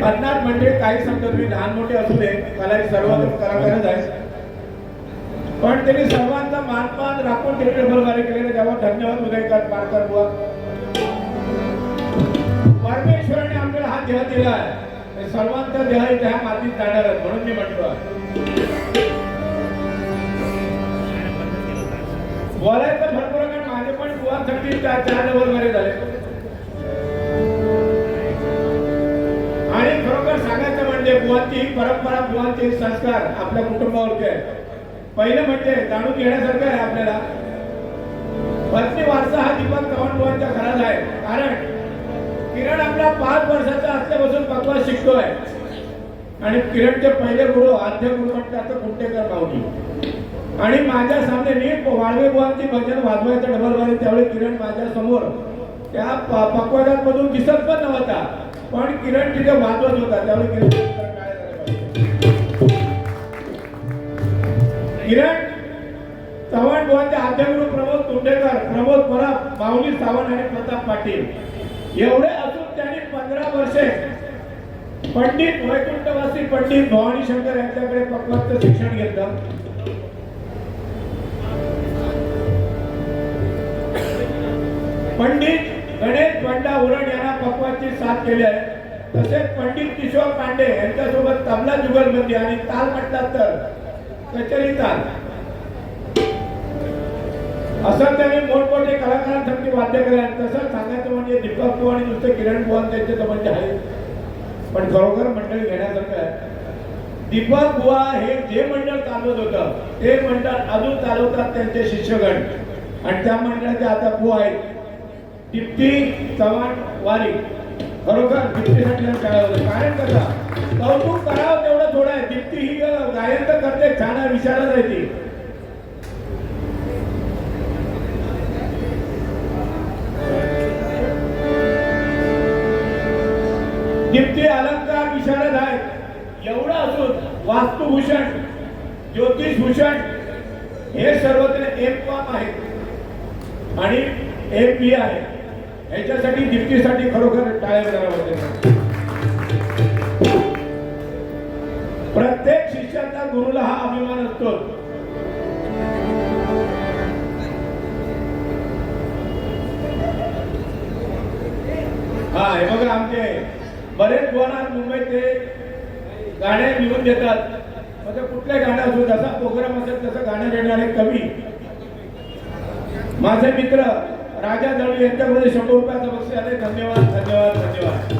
भरनाथ म्हणजे काही समजत मी लहान मोठे असू दे, मला सर्व कलाकारच आहे, पण त्यांनी सर्वांचा मानपान राखून त्यांनी डबलबारी केलेले तेव्हा धन्यवाद उदयकर पारकर बुवा. परमेश्वराने आपल्याला हा देह दिला आहे, सर्वांचा देह त्या मातीत जाणार म्हणून मी म्हणतो. बोलायचं भरपूर कारण माझे पण बुवांसाठी 4 डबलबारी झाले. आणि खरोखर सांगायचं म्हणजे बुवांची परंपरा, बुवांचे संस्कार आपल्या कुटुंबावरती आहे. पहिलं म्हणजे जाणून घेण्यासारखं आहे आपल्याला, पत्नी वारसा हा दीपक चव्हाण बुवांच्या घरात आहे. कारण किरण आपला 5 वर्षाचा असल्यापासून पकवास शिकतोय आणि किरणचे पहिले गुरु आद्य गुरु म्हणतात कुंटेकर माऊली. आणि माझ्या सामने मी वाळवे बुवांची भजन वाजवायचं डबलबारी, त्यावेळी किरण माझ्या समोर त्या पकवाजांमधून दिसत पण नव्हता, पण किरण तिथे वाजवत होता. त्यावेळी किरण चव्हाण बुवांचे आद्यगुरु प्रमोद कुंडेकर, प्रमोद परब, माऊली सावंत आणि प्रताप पाटील एवढे असून त्यांनी 15 वर्षे पंडित वैकुंठवासी पंडित भवानी शंकर यांच्याकडे पकवाचं शिक्षण घेतलं. पंडित गणेश बंडा उरण यांना पकवाची साथ केली आहे. तसेच पंडित किशोर पांडे यांच्यासोबत तबला जुगलबंदी आणि ताल म्हणतात तर कचेरी ताल असं त्यांनी मोठमोठे कलाकारांसाठी वाद्य केले. तसंच सांगायचं म्हणजे दीपक बुवा आणि नुसते किरण बुवा त्यांचे संबंध आहेत, पण खरोखर मंडळ घेण्यासारखं आहे. दीपक बुवा हे जे मंडळ चालवत होतं ते मंडळ अजून चालवतात त्यांचे शिष्यगण, आणि त्या मंडळाचे आता बुवा आहेत दीप्ती चव्हाण वारी. खरोखर दीप्तीसाठी टाळा होतं. कारण कसं कौतुक करावं तेवढं थोडं आहे. दीप्ती ही गायन तर करते, छान विचारच आहे ती. दीप्ती अलंकार विशारद आहे. एवढं असून वास्तुभूषण, ज्योतिषभूषण हे सर्वत्र एम.कॉम आहे आणि एम.बी. आहे. ह्याच्यासाठी दीप्तीसाठी खरोखर टाळ्या कराव्या होत्या. प्रत्येक शिष्याचा गुरुला हा अभिमान असतो. हा हे बघा, आमचे बरेच बुवा मुंबईत ते गाणे लिहून देतात. म्हणजे कुठले गाणं असो, जसा प्रोग्राम असेल तसं गाणं देणारे कवी माझे मित्र राजा दळवी यांच्याकडे 100 रुपयाचं बक्षीस आले. धन्यवाद धन्यवाद धन्यवाद.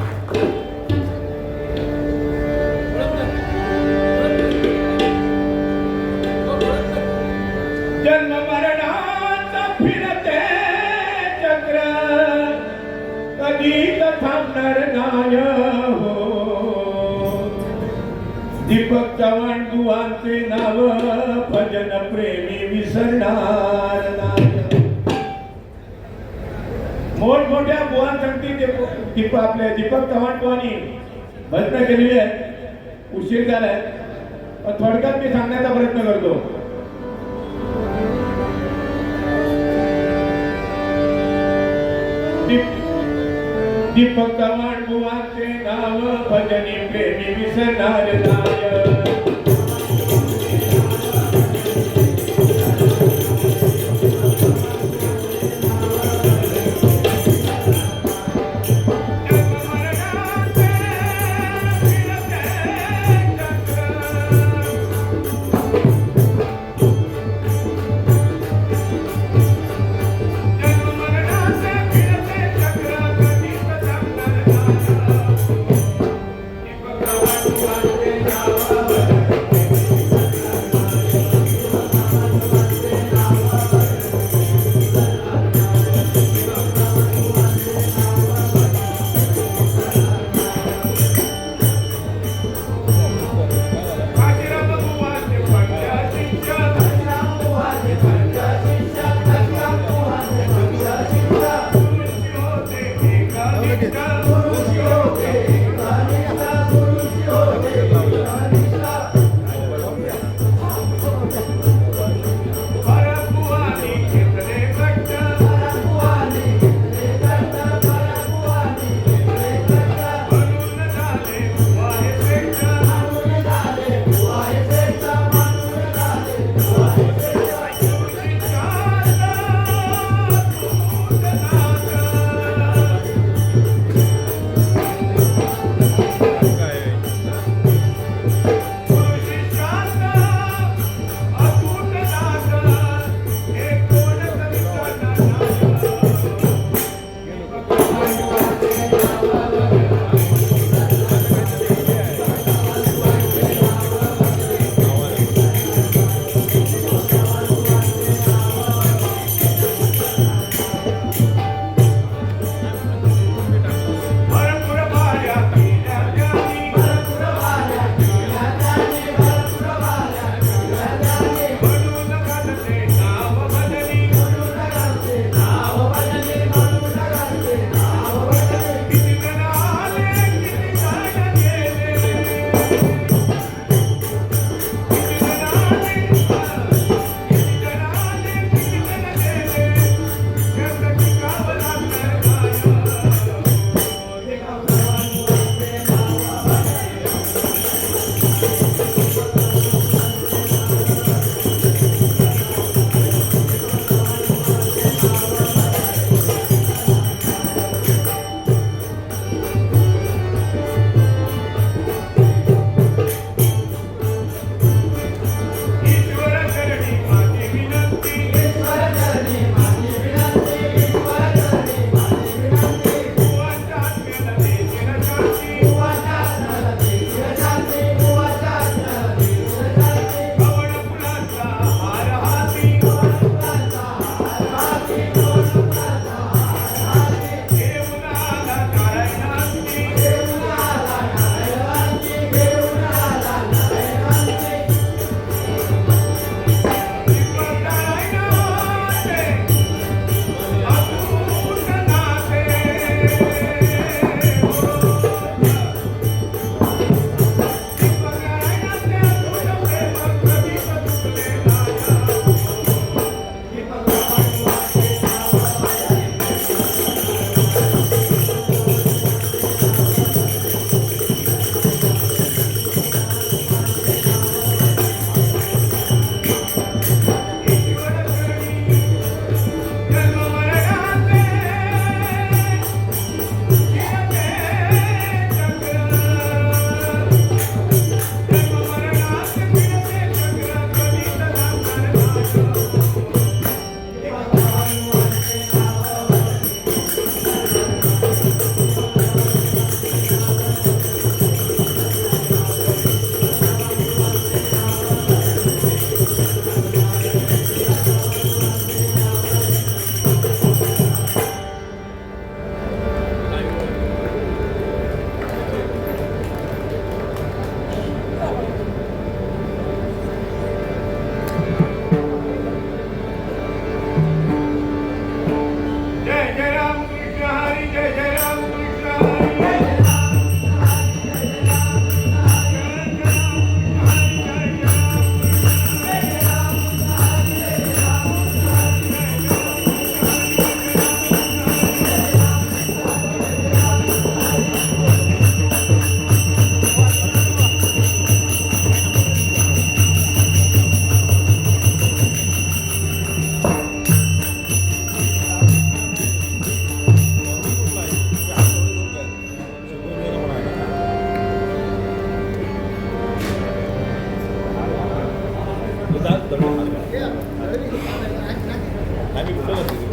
जन्म मरणाचं फिरते चक्र कधी थांबणार नाही हो. दीपक चव्हाण बुवांचे नाव भजन प्रेमी विसरणार नाही. मोठमोठ्या बुवांसाठी आपल्या दीपक चव्हाण बुवांनी भजन केलेली आहे. उशीर झालाय पण थोडक्यात मी सांगण्याचा प्रयत्न करतो. दीपक चव्हाण बुवांचे नाव भजनी प्रेमी विसरणार नाही. Thank you. आम्ही कुठं